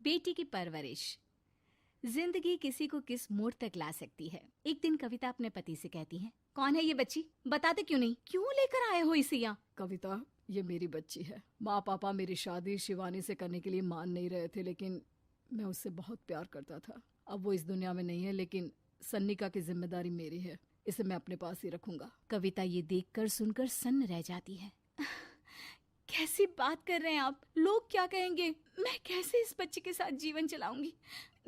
बेटी की परवरिश। जिंदगी किसी को किस मोड़ तक ला सकती है। एक दिन कविता अपने पति से कहती है, कौन है ये बच्ची, बताते क्यों नहीं, क्यों लेकर आए हो इसे यहाँ? कविता, ये मेरी बच्ची है। माँ पापा मेरी शादी शिवानी से करने के लिए मान नहीं रहे थे, लेकिन मैं उससे बहुत प्यार करता था। अब वो इस दुनिया में नहीं है, लेकिन सन्निका की जिम्मेदारी मेरी है। इसे मैं अपने पास ही रखूंगा। कविता ये देखकर सुनकर सन्न रह जाती है। कैसी बात कर रहे हैं आप? लोग क्या कहेंगे? मैं कैसे इस बच्चे के साथ जीवन चलाऊंगी?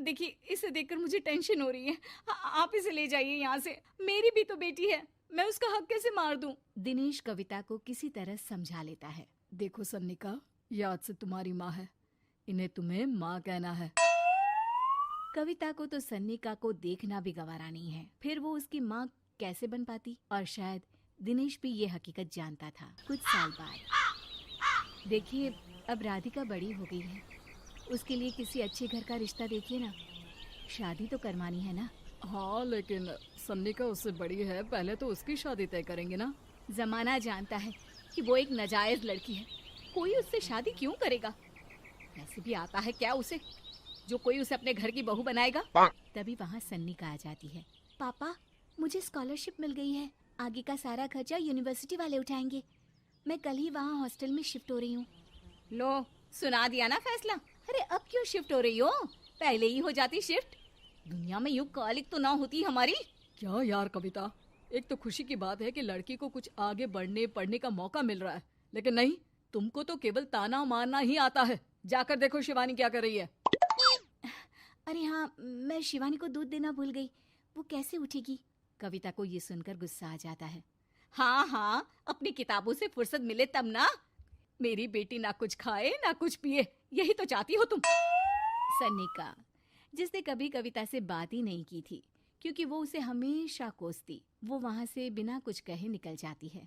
देखिए, इसे देखकर मुझे टेंशन हो रही है। आप इसे ले जाइए यहाँ से। मेरी भी तो बेटी है, मैं उसका हक कैसे मार दूं? दिनेश कविता को किसी तरह समझा लेता है। देखो सन्निका, ये आज से तुम्हारी माँ है, इन्हें तुम्हें माँ कहना है। कविता को तो सन्निका को देखना भी गवारा नहीं है, फिर वो उसकी माँ कैसे बन पाती? और शायद दिनेश भी ये हकीकत जानता था। कुछ साल बाद देखिए, अब राधिका बड़ी हो गई है, उसके लिए किसी अच्छे घर का रिश्ता देखिए ना। शादी तो करवानी है ना? हाँ, लेकिन सन्निका उससे बड़ी है, पहले तो उसकी शादी तय करेंगे ना। जमाना जानता है कि वो एक नाजायज लड़की है, कोई उससे शादी क्यों करेगा? ऐसे भी आता है क्या उसे, जो कोई उसे अपने घर की बहू बनाएगा? तभी वहाँ सन्निका आ जाती है। पापा, मुझे स्कॉलरशिप मिल गई है, आगे का सारा खर्चा यूनिवर्सिटी वाले उठाएंगे। मैं कल ही वहाँ हॉस्टल में शिफ्ट हो रही हूँ। लो, सुना दिया ना फैसला। अरे अब क्यों शिफ्ट हो रही हो? पहले ही हो जाती शिफ्ट। दुनिया में यूं कालिक तो ना होती हमारी। क्या यार कविता, एक तो खुशी की बात है कि लड़की को कुछ आगे बढ़ने पढ़ने का मौका मिल रहा है, लेकिन नहीं, तुमको तो केवल ताना मारना ही आता है। जाकर देखो शिवानी क्या कर रही है। अरे हाँ, मैं शिवानी को दूध देना भूल गई, वो कैसे उठेगी? कविता को ये सुनकर गुस्सा आ जाता है। हाँ हाँ, अपनी किताबों से फुर्सत मिले तब ना। मेरी बेटी ना कुछ खाए ना कुछ पिए, यही तो चाहती हो तुम। सन्निका, जिसने कभी कविता से बात ही नहीं की थी, क्योंकि वो उसे हमेशा कोसती, वो वहाँ से बिना कुछ कहे निकल जाती है।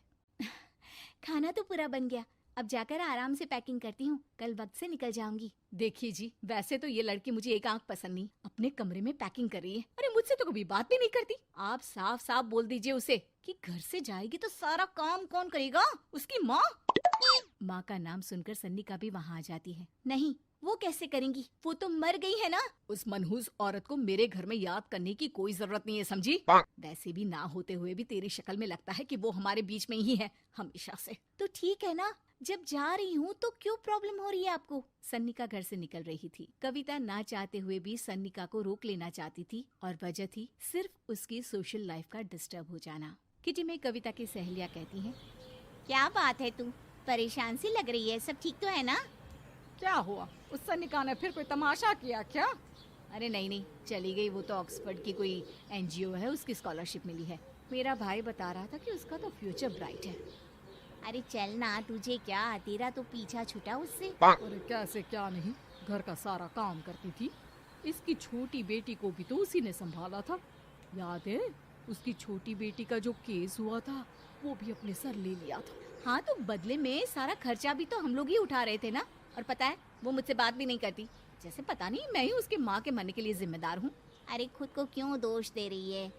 खाना तो पूरा बन गया, अब जाकर आराम से पैकिंग करती हूँ, कल वक्त से निकल जाऊंगी। देखिए जी, वैसे तो ये लड़की मुझे एक आंख पसंद नहीं, अपने कमरे में पैकिंग कर रही है। अरे मुझसे तो कभी बात भी नहीं करती। आप साफ साफ बोल दीजिए उसे कि घर से जाएगी तो सारा काम कौन करेगा? उसकी माँ। माँ का नाम सुनकर सन्निका भी वहाँ आ जाती है। नहीं, वो कैसे करेंगी, वो तो मर गई है ना। उस मनहूस औरत को मेरे घर में याद करने की कोई जरूरत नहीं है, समझी? वैसे भी ना होते हुए भी तेरी शक्ल में लगता है कि वो हमारे बीच में ही है हमेशा से। तो ठीक है ना, जब जा रही हूँ तो क्यों प्रॉब्लम हो रही है आपको? सन्निका घर से निकल रही थी। कविता ना चाहते हुए भी सन्निका को रोक लेना चाहती थी, और वजह थी सिर्फ उसकी सोशल लाइफ का डिस्टर्ब हो जाना। किटी में कविता की सहेलियाँ कहती हैं, क्या बात है, तू परेशान सी लग रही है, सब ठीक तो है ना? क्या हुआ, उस सन्निका ने फिर कोई तमाशा किया क्या? अरे नहीं नहीं, चली गई, वो तो ऑक्सफोर्ड की कोई NGO है, उसकी स्कॉलरशिप मिली है। मेरा भाई बता रहा था कि उसका तो फ्यूचर ब्राइट है। अरे चल ना, तुझे क्या, तेरा तो पीछा छूटा उससे। अरे कैसे क्या नहीं, घर का सारा काम करती थी। इसकी छोटी बेटी को भी तो उसी ने संभाला था, याद है? उसकी छोटी बेटी का जो केस हुआ था, वो भी अपने सर ले लिया था। हाँ, तो बदले में सारा खर्चा भी तो हम लोग ही उठा रहे थे ना। और पता है, वो मुझसे बात भी नहीं करती, जैसे पता नहीं मैं ही उसके माँ के मरने के लिए जिम्मेदार हूँ। अरे खुद को क्यों दोष दे रही है?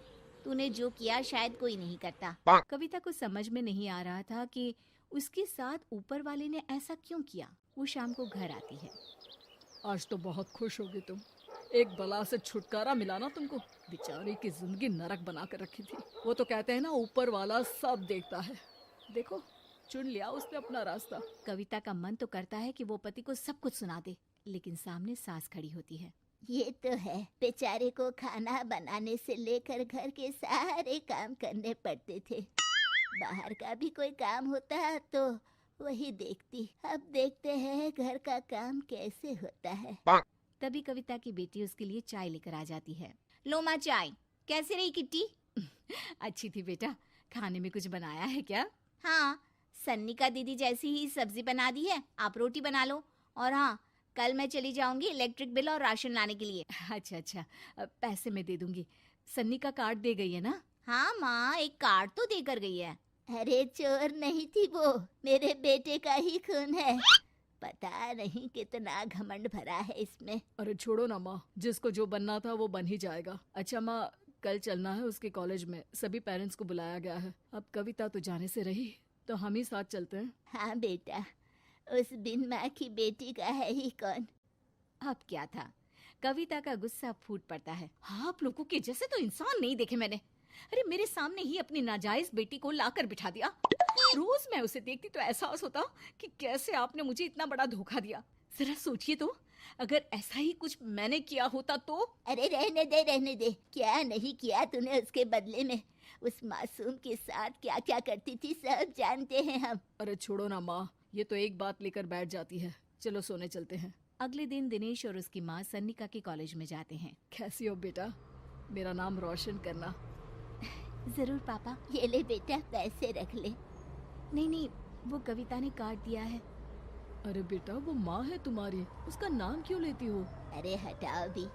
तूने जो किया शायद कोई नहीं करता। कविता को समझ में नहीं आ रहा था कि उसके साथ ऊपर वाले ने ऐसा क्यों किया। वो शाम को घर आती है। आज तो बहुत खुश होगी तुम, एक बला से छुटकारा मिला ना तुमको। बेचारी की जिंदगी नरक बना कर रखी थी। वो तो कहते हैं ना, ऊपर वाला सब देखता है। देखो, चुन लिया उसने अपना रास्ता। कविता का मन तो करता है कि वो पति को सब कुछ सुना दे, लेकिन सामने सास खड़ी होती है। ये तो है, बेचारे को खाना बनाने से लेकर घर के सारे काम करने पड़ते थे। बाहर का भी कोई काम होता तो वही देखती। अब देखते हैं घर का काम कैसे होता है। तभी कविता की बेटी उसके लिए चाय लेकर आ जाती है। लो माँ चाय, कैसी रही किट्टी? अच्छी थी बेटा, खाने में कुछ बनाया है क्या? हाँ, सन्निका दीदी जैसी ही सब्जी बना दी है, आप रोटी बना लो। और हाँ, कल मैं चली जाऊंगी इलेक्ट्रिक बिल और राशन लाने के लिए। अच्छा अच्छा, पैसे मैं दे दूंगी। सन्नी का कार्ड दे गई है ना? हाँ माँ, एक कार्ड तो देकर गई है। अरे चोर नहीं थी वो, मेरे बेटे का ही खून है। पता नहीं कितना घमंड भरा है इसमें। अरे छोड़ो ना माँ, जिसको जो बनना था वो बन ही जाएगा। अच्छा माँ, कल चलना है उसके कॉलेज में, सभी पेरेंट्स को बुलाया गया है। अब कविता तो जाने से रही, तो हम ही साथ चलते हैं। हाँ बेटा, उस बिन माँ की बेटी का है ही कौन। अब क्या था, कविता का गुस्सा फूट पड़ता है। हाँ, आप लोगों के जैसे तो इंसान नहीं देखे मैंने। अरे मेरे सामने ही अपनी नाजायज बेटी को लाकर बिठा दिया। रोज मैं उसे देखती तो एहसास होता कि कैसे आपने मुझे इतना बड़ा धोखा दिया। जरा सोचिए तो, अगर ऐसा ही कुछ मैंने किया होता तो। अरे रहने दे, क्या नहीं किया तूने उसके बदले में। उस मासूम के साथ क्या क्या करती थी सब जानते हैं हम। अरे छोड़ो ना माँ, ये तो एक बात लेकर बैठ जाती है। चलो सोने चलते हैं। अगले दिन दिनेश और उसकी माँ सन्निका के कॉलेज में जाते हैं। कैसी हो बेटा, मेरा नाम रोशन करना। जरूर पापा, ये ले बेटा पैसे रख ले। नहीं, वो कविता ने काट दिया है। अरे बेटा, वो माँ है तुम्हारी, उसका नाम क्यों लेती हो? अरे हटाओ भी,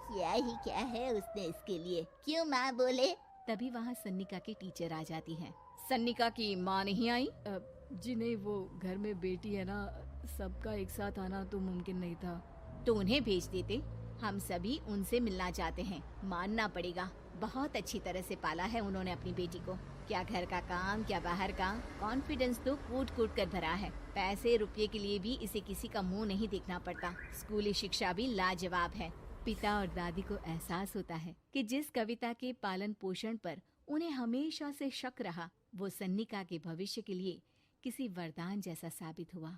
क्या ही क्या है उसने इसके लिए, क्यों माँ बोले। तभी वहाँ सन्निका की टीचर आ जाती हैं। सन्निका की माँ नहीं आई? जी नहीं, वो घर में बेटी है ना, सबका एक साथ आना तो मुमकिन नहीं था। तो उन्हें भेज देते, हम सभी उनसे मिलना चाहते हैं। मानना पड़ेगा, बहुत अच्छी तरह से पाला है उन्होंने अपनी बेटी को। क्या घर का काम, क्या बाहर का, कॉन्फिडेंस तो कूट कूट कर भरा है। पैसे रुपये के लिए भी इसे किसी का मुंह नहीं देखना पड़ता। स्कूली शिक्षा भी लाजवाब है। पिता और दादी को एहसास होता है कि जिस कविता के पालन पोषण पर उन्हें हमेशा से शक रहा, वो सन्निका के भविष्य के लिए किसी वरदान जैसा साबित हुआ।